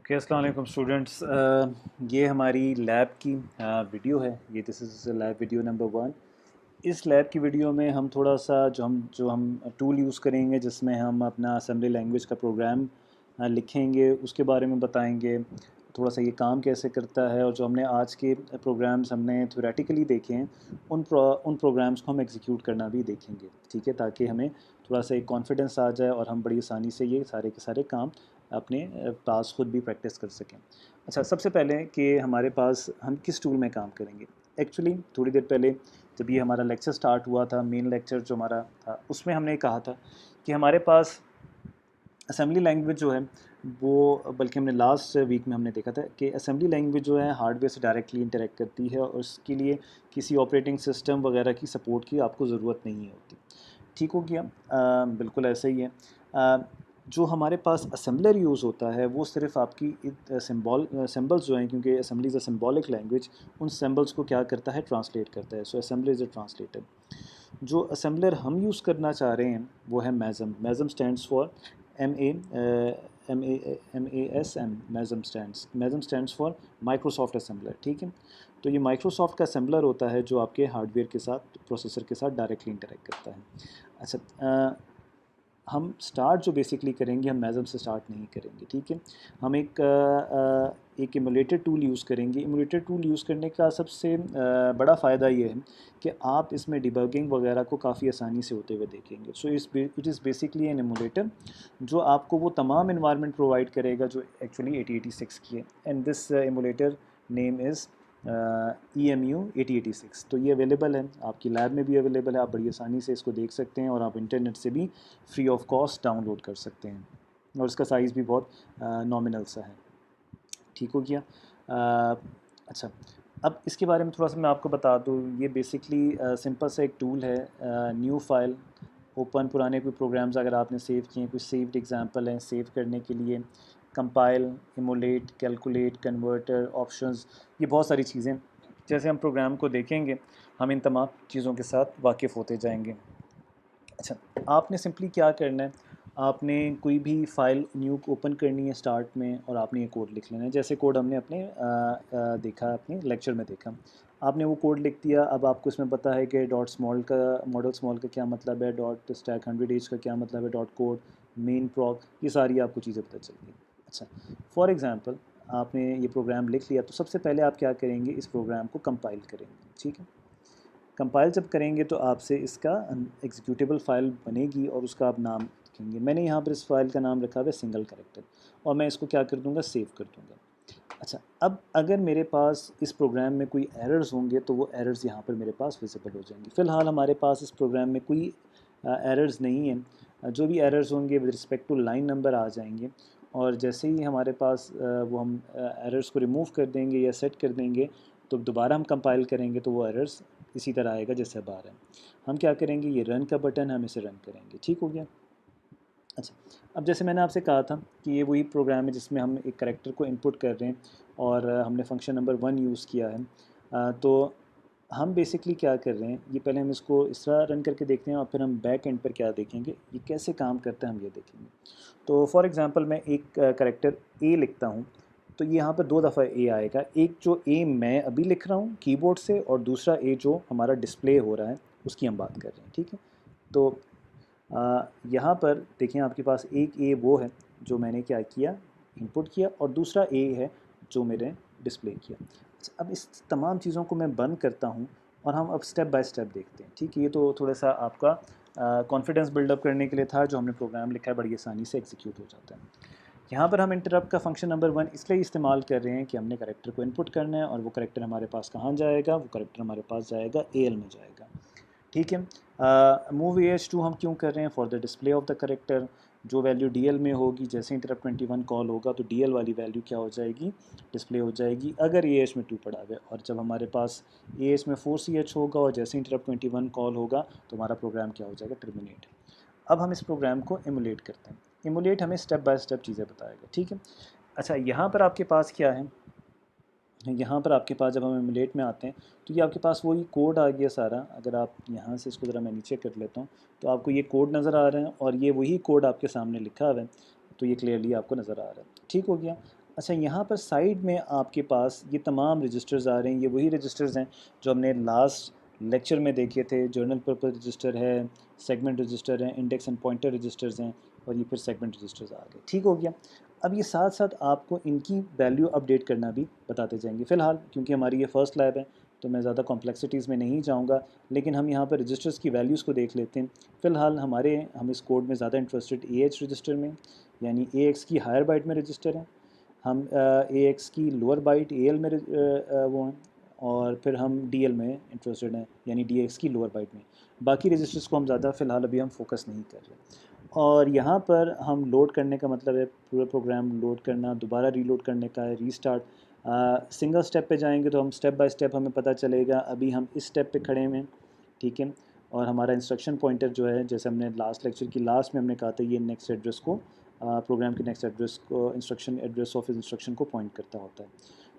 Okay, अस्सलाम वालेकुम students. ये हमारी लैब की वीडियो है। ये this is lab video number 1। इस लैब की वीडियो में हम थोड़ा सा जो हम टूल यूज़ करेंगे जिसमें हम अपना असेंबली लैंग्वेज का प्रोग्राम लिखेंगे, उसके बारे में बताएंगे। थोड़ा सा ये काम कैसे करता है, और जो हमने आज के प्रोग्राम्स हमने थ्योरेटिकली देखे हैं उन प्रोग्राम्स को हम एग्जीक्यूट करना भी देखेंगे, ठीक है, ताकि हमें थोड़ा सा एक कॉन्फिडेंस आ जाए और हम बड़ी आसानी से ये सारे के सारे काम अपने पास खुद भी प्रैक्टिस कर सकें। अच्छा, सबसे पहले कि हमारे पास हम किस टूल में काम करेंगे। एक्चुअली थोड़ी देर पहले जब ये हमारा लेक्चर स्टार्ट हुआ था, मेन लेक्चर जो हमारा था, उसमें हमने कहा था कि हमारे पास असेंबली लैंग्वेज जो है वो, बल्कि हमने लास्ट वीक में हमने देखा था कि असेंबली लैंग्वेज जो है हार्डवेयर से डायरेक्टली इंटरेक्ट करती है, और उसके लिए किसी ऑपरेटिंग सिस्टम वगैरह की सपोर्ट की आपको ज़रूरत नहीं होती। ठीक हो गया। बिल्कुल ऐसा ही है। जो हमारे पास असेंबलर यूज़ होता है वो सिर्फ आपकी सिंबल्स जो हैं, क्योंकि assembly is a symbolic language, उन सिंबल्स को क्या करता है, ट्रांसलेट करता है। So assembler is a translator. जो असेंबलर हम यूज़ करना चाह रहे हैं वो है MASM. MASM stands for MASM। MASM stands for Microsoft assembler, ठीक है। तो ये माइक्रोसॉफ्ट का असेंबलर होता है जो आपके हार्डवेयर के साथ, प्रोसेसर के साथ डायरेक्टली इंटरेक्ट करता है। अच्छा, हम स्टार्ट जो बेसिकली करेंगे, हम मैज़म से स्टार्ट नहीं करेंगे, ठीक है। हम एक इमुलेटर टूल यूज़ करेंगे। इमुलेटर टूल यूज़ करने का सबसे बड़ा फ़ायदा ये है कि आप इसमें डिबगिंग वगैरह को काफ़ी आसानी से होते हुए देखेंगे। So it is basically an emulator जो आपको वो तमाम इन्वायरमेंट प्रोवाइड करेगा जो एक्चुअली 8086 की है। And this emulator name is EMU 8086। तो ये अवेलेबल है, आपकी लैब में भी अवेलेबल है। आप बड़ी आसानी से इसको देख सकते हैं, और आप इंटरनेट से भी फ्री ऑफ कॉस्ट डाउनलोड कर सकते हैं, और इसका साइज़ भी बहुत नॉमिनल सा है। ठीक हो गया। अच्छा, अब इसके बारे में थोड़ा सा मैं आपको बता दूँ। ये बेसिकली सिंपल सा एक टूल है। न्यू फाइल ओपन, पुराने कोई प्रोग्राम्स अगर आपने सेव किए हैं, कुछ सेव्ड एग्जांपल हैं, सेव करने के लिए compile, emulate, calculate, converter, options, ये बहुत सारी चीज़ें। जैसे हम प्रोग्राम को देखेंगे हम इन तमाम चीज़ों के साथ वाकिफ़ होते जाएंगे। अच्छा, आपने सिंपली क्या करना है, आपने कोई भी फ़ाइल न्यू ओपन करनी है स्टार्ट में, और आपने ये कोड लिख लेना है। जैसे कोड हमने अपने देखा, अपने लेक्चर में देखा। आपने वो कोड लिख दिया। अब आपको इसमें पता है कि डॉट स्मॉल का, मॉडल स्मॉल का क्या मतलब है, डॉट स्टैक 100 एज का क्या मतलब है, डॉट कोड, मेन प्रॉक, ये सारी आपको चीज़ें पता चल गई। अच्छा, फॉर एग्ज़ाम्पल आपने ये प्रोग्राम लिख लिया, तो सबसे पहले आप क्या करेंगे, इस प्रोग्राम को कंपाइल करेंगे, ठीक है। कंपाइल जब करेंगे तो आपसे इसका एग्जीक्यूटेबल फ़ाइल बनेगी, और उसका आप नाम लिखेंगे। मैंने यहाँ पर इस फाइल का नाम रखा हुआ है सिंगल कैरेक्टर, और मैं इसको क्या कर दूँगा, सेव कर दूँगा। अच्छा, अब अगर मेरे पास इस प्रोग्राम में कोई एरर्स होंगे तो वो एरर्स यहाँ पर मेरे पास विजिबल हो जाएंगी। फ़िलहाल हमारे पास इस प्रोग्राम में कोई एरर्स नहीं है। जो भी एरर्स होंगे with respect to line number आ जाएंगे, और जैसे ही हमारे पास वो हम एरर्स को रिमूव कर देंगे या सेट कर देंगे, तो दोबारा हम कंपाइल करेंगे तो वो एरर्स इसी तरह आएगा जैसे अब आ रहा है। हम क्या करेंगे, ये रन का बटन, हम इसे रन करेंगे। ठीक हो गया। अच्छा, अब जैसे मैंने आपसे कहा था कि ये वही प्रोग्राम है जिसमें हम एक करैक्टर को इनपुट कर रहे हैं, और हमने फंक्शन नंबर 1 यूज़ किया है। तो हम बेसिकली क्या कर रहे हैं, ये पहले हम इसको इस तरह रन करके देखते हैं, और फिर हम बैक एंड पर क्या देखेंगे, ये कैसे काम करता है हम ये देखेंगे। तो फॉर एग्ज़ाम्पल मैं एक करैक्टर ए लिखता हूँ, तो ये यहाँ पर 2 दफ़ा ए आएगा। एक जो ए मैं अभी लिख रहा हूँ कीबोर्ड से, और दूसरा ए जो हमारा डिस्प्ले हो रहा है उसकी हम बात कर रहे हैं, ठीक है। तो यहाँ पर देखिए आपके पास एक ए वो है जो मैंने क्या किया, इनपुट किया, और दूसरा ए है जो मेरे डिस्प्ले किया। अच्छा, अब इस तमाम चीज़ों को मैं बंद करता हूँ, और हम अब स्टेप बाय स्टेप देखते हैं, ठीक है। ये तो थोड़ा सा आपका कॉन्फिडेंस बिल्डअप करने के लिए था। जो हमने प्रोग्राम लिखा है बड़ी आसानी से एग्जीक्यूट हो जाता है। यहाँ पर हम इंटरप्ट का फंक्शन नंबर 1 इसलिए इस्तेमाल कर रहे हैं कि हमने करैक्टर को इनपुट करना है, और वो करैक्टर हमारे पास कहाँ जाएगा, वो करैक्टर हमारे पास जाएगा AL में जाएगा, ठीक है। मूव AH2 हम क्यों कर रहे हैं, for the display of the character. जो वैल्यू DL में होगी, जैसे इंटरप्ट 21 कॉल होगा तो DL वाली वैल्यू क्या हो जाएगी, डिस्प्ले हो जाएगी, अगर AH में 2 पड़ा हुआ है। और जब हमारे पास AH में 4CH होगा, और जैसे इंटरप्ट 21 कॉल होगा तो हमारा प्रोग्राम क्या हो जाएगा, टर्मिनेट। अब हम इस प्रोग्राम को एमुलेट करते हैं। एमुलेट हमें स्टेप बाय स्टेप चीज़ें बताएगा, ठीक है। अच्छा, यहाँ पर आपके पास क्या है, यहाँ पर आपके पास जब हम एमुलेट में आते हैं तो ये आपके पास वही कोड आ गया सारा। अगर आप यहाँ से इसको ज़रा मैं नीचे कर लेता हूँ तो आपको ये कोड नज़र आ रहे हैं, और ये वही कोड आपके सामने लिखा हुआ है, तो ये क्लियरली आपको नज़र आ रहा है। ठीक हो गया। अच्छा, यहाँ पर साइड में आपके पास ये तमाम रजिस्टर्स आ रहे हैं। ये वही रजिस्टर्स हैं जो हमने लास्ट लेक्चर में देखे थे। जर्नल पर्पस रजिस्टर है, सेगमेंट रजिस्टर है, इंडेक्स एंड पॉइंटर रजिस्टर्स हैं, और ये फिर सेगमेंट रजिस्टर्स आ गए। ठीक हो गया। अब ये साथ साथ आपको इनकी वैल्यू अपडेट करना भी बताते जाएंगे। फ़िलहाल क्योंकि हमारी ये फ़र्स्ट लैब है तो मैं ज़्यादा कॉम्प्लेक्सिटीज़ में नहीं जाऊँगा, लेकिन हम यहाँ पर रजिस्टर्स की वैल्यूज़ को देख लेते हैं। फ़िलहाल हम इस कोड में ज़्यादा इंटरेस्टेड AH रजिस्टर में, यानी AX की हायर बाइट में रजिस्टर है। हम AX की लोअर बाइट AL में वो हैं, और फिर हम DL में इंटरेस्टेड हैं, यानी DX की लोअर बाइट में। बाकी रजिस्टर्स को हम ज़्यादा फ़िलहाल अभी हम फोकस नहीं कर रहे। और यहाँ पर हम लोड करने का मतलब है पूरा प्रोग्राम लोड करना, दोबारा रीलोड करने का है, रीस्टार्ट। सिंगल स्टेप पे जाएंगे तो हम स्टेप बाय स्टेप हमें पता चलेगा। अभी हम इस स्टेप पे खड़े हैं, ठीक है। और हमारा इंस्ट्रक्शन पॉइंटर जो है, जैसे हमने लास्ट लेक्चर की लास्ट में हमने कहा था, ये नेक्स्ट एड्रेस को प्रोग्राम के नेक्स्ट एड्रेस को, इंस्ट्रक्शन एड्रेस ऑफ इंस्ट्रक्शन को पॉइंट करता होता है।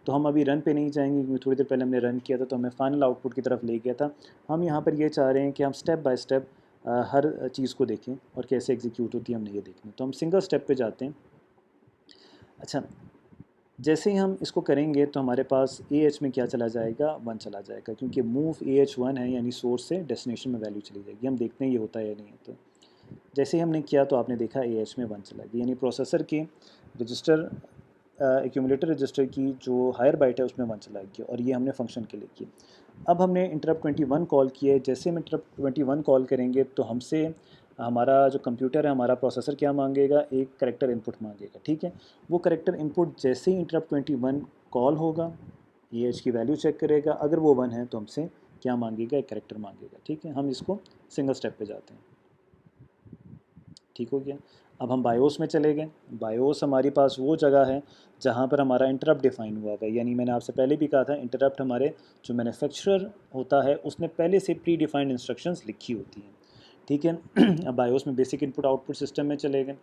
तो हम अभी रन पे नहीं जाएंगे क्योंकि थोड़ी देर पहले हमने रन किया था तो हमें फाइनल आउटपुट की तरफ ले गया था। हम यहाँ पर ये चाह रहे हैं कि हम स्टेप बाय स्टेप हर चीज़ को देखें और कैसे एग्जीक्यूट होती है हमने ये देखना। तो हम सिंगल स्टेप पे जाते हैं। अच्छा, जैसे ही हम इसको करेंगे तो हमारे पास AH में क्या चला जाएगा, 1 चला जाएगा, क्योंकि मूव AH 1 है, यानी सोर्स से डेस्टिनेशन में वैल्यू चली जाएगी। हम देखते हैं ये होता है या नहीं होता। जैसे ही हमने किया तो आपने देखा AH में 1 चला गया, यानी प्रोसेसर के रजिस्टर एक्यूमुलेटर रजिस्टर की जो हायर बाइट है उसमें 1 चला गया, और ये हमने फंक्शन के लिए किया। अब हमने इंटरप्ट 21 कॉल किया है। जैसे हम इंटरप्ट 21 कॉल करेंगे तो हमसे हमारा जो कंप्यूटर है, हमारा प्रोसेसर क्या मांगेगा, एक करेक्टर इनपुट मांगेगा, ठीक है। वो करेक्टर इनपुट जैसे ही इंटरप्ट 21 कॉल होगा, AH की वैल्यू चेक करेगा, अगर वो 1 है तो हमसे क्या मांगेगा, एक करेक्टर मांगेगा, ठीक है। हम इसको सिंगल स्टेप पे जाते हैं। ठीक हो गया। अब हम बायोस में चले गए। बायोस हमारे पास वो जगह है जहाँ पर हमारा इंटरप्ट डिफाइन हुआ है, यानी मैंने आपसे पहले भी कहा था, इंटरप्ट हमारे जो मैन्युफैक्चरर होता है उसने पहले से प्री डिफाइंड इंस्ट्रक्शंस लिखी होती हैं, ठीक है। अब बायोस में बेसिक इनपुट आउटपुट सिस्टम में चले गए,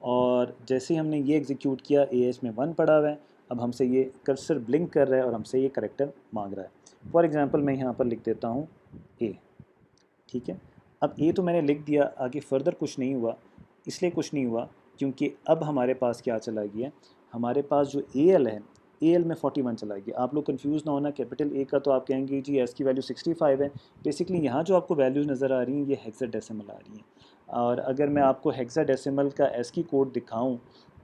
और जैसे ही हमने ये एग्जीक्यूट किया, AH में 1 पड़ा हुआ है। अब हमसे ये कर्सर ब्लिंक कर रहा है और हमसे ये करेक्टर मांग रहा है। फॉर एग्जांपल मैं यहाँ पर लिख देता हूँ A, ठीक है। अब A तो मैंने लिख दिया, आगे फर्दर कुछ नहीं हुआ। इसलिए कुछ नहीं हुआ क्योंकि अब हमारे पास क्या चला गया, हमारे पास जो AL है, AL में 41 चला गया। आप लोग कंफ्यूज ना होना, कैपिटल A का तो आप कहेंगे जी S की वैल्यू 65 है। बेसिकली यहाँ जो आपको वैल्यूज़ नज़र आ रही हैं ये हेक्साडेसिमल आ रही हैं, और अगर मैं आपको हेक्साडेसिमल का ASCII कोड दिखाऊं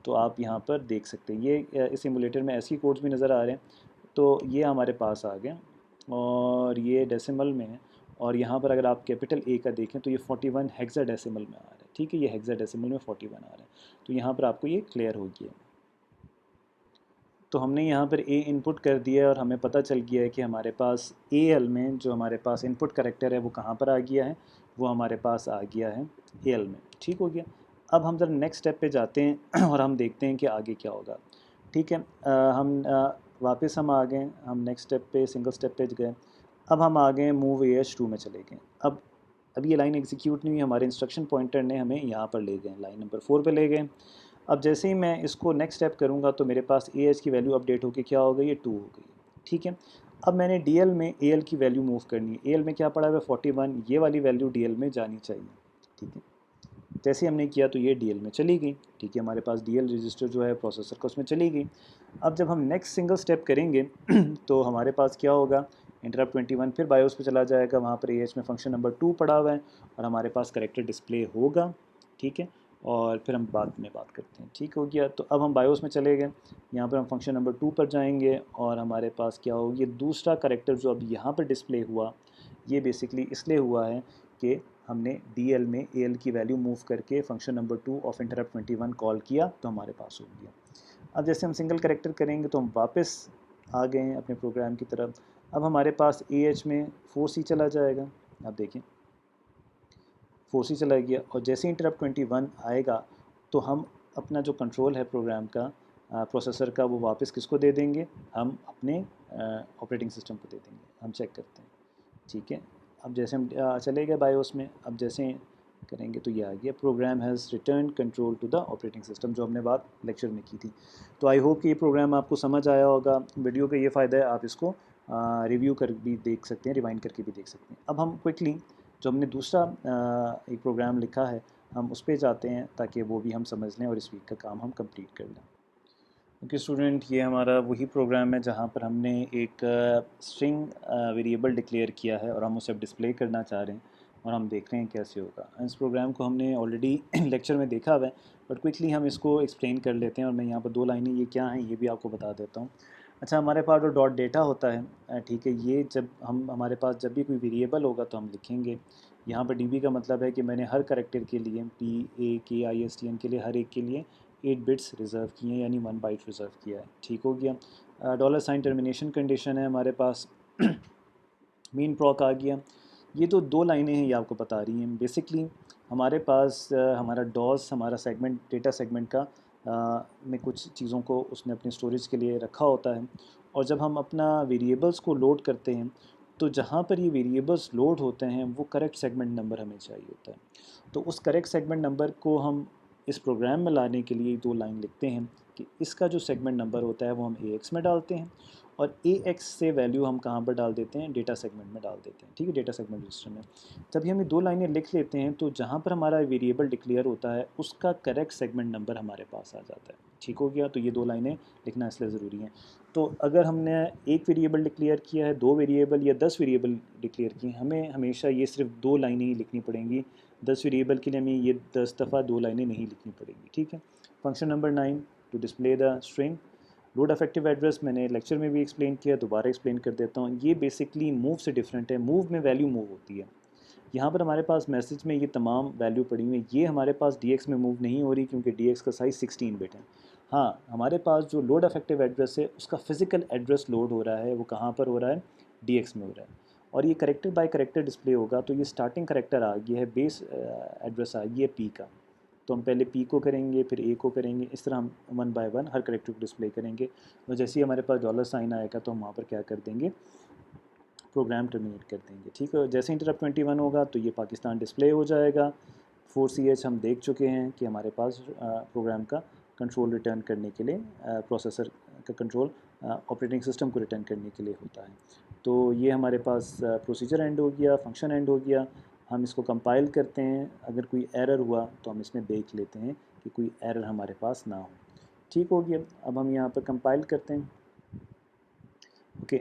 तो आप यहाँ पर देख सकते हैं। ये इस सिमुलेटर में ASCII कोड्स भी नज़र आ रहे हैं। तो ये हमारे पास आ गए, और ये डेसिमल में है। और यहाँ पर अगर आप कैपिटल A का देखें तो ये 41 हेक्साडेसिमल में आ रहा है, ठीक है। ये हेक्साडेसिमल में 41 आ रहा है, तो यहाँ पर आपको ये क्लियर हो गया। तो हमने यहाँ पर A इनपुट कर दिया है और हमें पता चल गया है कि हमारे पास AL में जो हमारे पास इनपुट करेक्टर है वो कहाँ पर आ गया है, वो हमारे पास आ गया है AL में। ठीक हो गया। अब हम जरा नेक्स्ट स्टेप पे जाते हैं और हम देखते हैं कि आगे क्या होगा, ठीक है। वापस हम आ गए, हम नेक्स्ट स्टेप पे सिंगल स्टेप पे गए। अब हम आ गए मूव AH 2 में चले गए। अब ये लाइन एग्जीक्यूट नहीं हुई, हमारे इंस्ट्रक्शन पॉइंटर ने हमें यहाँ पर ले गए, लाइन नंबर 4 पे ले गए। अब जैसे ही मैं इसको नेक्स्ट स्टेप करूँगा तो मेरे पास AH की वैल्यू अपडेट होकर क्या हो गई है, 2 हो गई, ठीक है। अब मैंने DL में AL की वैल्यू मूव करनी है। AL में क्या पड़ा है, 41, ये वाली वैल्यू DL में जानी चाहिए, ठीक है। जैसे हमने किया तो ये DL में चली गई, ठीक है। हमारे पास DL रजिस्टर जो है प्रोसेसर का उसमें चली गई। अब जब हम नेक्स्ट सिंगल स्टेप करेंगे तो हमारे पास क्या होगा, इंटरप्ट 21 फिर बायोस पे चला जाएगा, वहाँ पर AH में फंक्शन नंबर 2 पड़ा हुआ है और हमारे पास करेक्टर डिस्प्ले होगा, ठीक है। और फिर हम बाद में बात करते हैं, ठीक हो गया। तो अब हम बायोस में चले गए, यहाँ पर हम फंक्शन नंबर 2 पर जाएंगे और हमारे पास क्या होगा, ये दूसरा करेक्टर जो अब यहाँ पर डिस्प्ले हुआ, ये बेसिकली इसलिए हुआ है कि हमने DL में AL की वैल्यू मूव करके function number 2 of interrupt 21 call किया तो हमारे पास हो गया। अब जैसे हम सिंगल करेक्टर करेंगे तो हम वापस आ गए हैं अपने प्रोग्राम की तरफ। अब हमारे पास AH में 4C चला जाएगा। अब देखें 4C चला गया, और जैसे इंटरप्ट 21 आएगा तो हम अपना जो कंट्रोल है प्रोग्राम का, प्रोसेसर का, वो वापस किसको दे देंगे, हम अपने ऑपरेटिंग सिस्टम को दे देंगे। हम चेक करते हैं, ठीक है। अब जैसे हम चले गए बायोस में, अब जैसे करेंगे तो ये आ गया, program has return control to the operating system, जो हमने बात लेक्चर में की थी। तो आई होप कि ये प्रोग्राम आपको समझ आया होगा। वीडियो का ये फ़ायदा है, आप इसको रिव्यू कर भी देख सकते हैं, रिवाइंड करके भी देख सकते हैं। अब हम क्विकली जो हमने दूसरा एक प्रोग्राम लिखा है हम उस पर जाते हैं ताकि वो भी हम समझ लें और इस वीक का काम हम कंप्लीट कर लें। ओके स्टूडेंट, ये हमारा वही प्रोग्राम है जहाँ पर हमने एक स्ट्रिंग वेरिएबल डिक्लेयर किया है और हम उसे अब डिस्प्ले करना चाह रहे हैं और हम देख रहे हैं कैसे होगा। इस प्रोग्राम को हमने ऑलरेडी लेक्चर में देखा हुआ है, बट क्विकली हम इसको एक्सप्लेन कर लेते हैं और मैं यहाँ पर 2 लाइनें ये क्या हैं ये भी आपको बता देता हूँ। अच्छा, हमारे पास जो डॉट डेटा होता है, ठीक है, ये जब हम हमारे पास जब भी कोई वेरिएबल होगा तो हम लिखेंगे। यहाँ पर डीबी का मतलब है कि मैंने हर करेक्टर के लिए PAKISTN के लिए हर एक के लिए 8 बिट्स रिज़र्व किए हैं, यानी 1 बाइट रिज़र्व किया है। ठीक हो गया। डॉलर साइन टर्मिनेशन कंडीशन है हमारे पास। मीन प्रॉक आ गया। ये तो 2 लाइनें हैं, ये आपको बता रही हैं। बेसिकली हमारे पास हमारा डॉस हमारा सेगमेंट डेटा सेगमेंट का में कुछ चीज़ों को उसने अपने स्टोरेज के लिए रखा होता है, और जब हम अपना वेरिएबल्स को लोड करते हैं तो जहाँ पर ये वेरिएबल्स लोड होते हैं वो करेक्ट सेगमेंट नंबर हमें चाहिए होता है। तो उस करेक्ट सेगमेंट नंबर को हम इस प्रोग्राम में लाने के लिए 2 लाइन लिखते हैं कि इसका जो सेगमेंट नंबर होता है वो हम AX में डालते हैं, और AX से वैल्यू हम कहाँ पर डाल देते हैं, डेटा सेगमेंट में डाल देते हैं। ठीक है, डेटा सेगमेंट रजिस्टर में। तभी हम ये 2 लाइनें लिख लेते हैं तो जहाँ पर हमारा वेरिएबल डिक्लेयर होता है उसका करेक्ट सेगमेंट नंबर हमारे पास आ जाता है। ठीक हो गया। तो ये 2 लाइनें लिखना इसलिए ज़रूरी हैं। तो अगर हमने एक वेरिएबल डिक्लेयर किया है, 2 वेरिएबल या 10 वेरिएबल डिक्लेयर किए, हमें हमेशा ये सिर्फ 2 लाइनें ही लिखनी पड़ेंगी। 10 वेरिएबल के लिए हमें ये 10 दफ़ा 2 लाइनें नहीं लिखनी पड़ेंगी। ठीक है। Function number 9 to display the string. Load effective address मैंने लेक्चर में भी एक्सप्लेन किया, दोबारा एक्सप्लेन कर देता हूँ। ये बेसिकली मूव से डिफरेंट है। मूव में वैल्यू मूव होती है। यहाँ पर हमारे पास मैसेज में ये तमाम वैल्यू पड़ी हुई है, ये हमारे पास DX में मूव नहीं हो रही क्योंकि DX का साइज़ 16 बिट है। हाँ, हमारे पास जो लोड अफेक्टिव एड्रेस है उसका फिजिकल एड्रेस लोड हो रहा है, वो कहाँ पर हो रहा है, DX में हो रहा है। और ये करेक्टर बाय करेक्टर डिस्प्ले होगा। तो ये स्टार्टिंग करेक्टर आ गया है, बेस एड्रेस आ गई है P का। तो हम पहले P को करेंगे, फिर A को करेंगे, इस तरह हम 1 बाय 1 हर करेक्टर को डिस्प्ले करेंगे। और जैसे ही हमारे पास डॉलर साइन आएगा तो हम वहाँ पर क्या कर देंगे, प्रोग्राम टर्मिनेट कर देंगे। ठीक है। जैसे इंटरप्ट 21 होगा तो ये पाकिस्तान डिस्प्ले हो जाएगा। 4CH हम देख चुके हैं कि हमारे पास प्रोग्राम का कंट्रोल रिटर्न करने के लिए, प्रोसेसर का कंट्रोल ऑपरेटिंग सिस्टम को रिटर्न करने के लिए होता है। तो ये हमारे पास प्रोसीजर एंड हो गया, फंक्शन एंड हो गया। हम इसको कंपाइल करते हैं, अगर कोई एरर हुआ तो हम इसमें देख लेते हैं कि कोई एरर हमारे पास ना हो। ठीक हो गया। अब हम यहाँ पर कंपाइल करते हैं। ओके,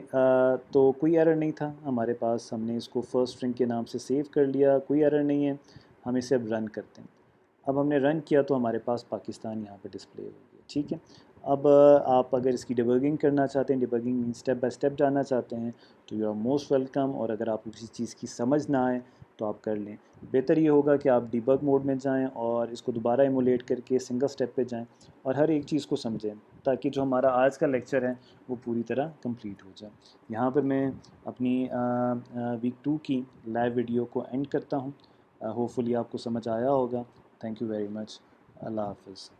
तो कोई एरर नहीं था हमारे पास, हमने इसको फर्स्ट स्ट्रिंग के नाम से सेव कर लिया, कोई एरर नहीं है। हम इसे अब रन करते हैं। अब हमने रन किया तो हमारे पास पाकिस्तान यहाँ पे डिस्प्ले हो गया। ठीक है। अब आप अगर इसकी डिबगिंग करना चाहते हैं, debugging mean step by step जानना चाहते हैं, तो यू आर मोस्ट वेलकम। और अगर आपको किसी चीज़ की समझ ना आए तो आप कर लें। बेहतर ये होगा कि आप डिबग मोड में जाएं और इसको दोबारा इमुलेट करके सिंगल स्टेप पे जाएं और हर एक चीज़ को समझें, ताकि जो हमारा आज का लेक्चर है वो पूरी तरह कंप्लीट हो जाए। यहाँ पर मैं अपनी वीक 2 की लाइव वीडियो को एंड करता हूँ। होपफुली आपको समझ आया होगा। Thank you very much. अल्लाह हाफ़िज़।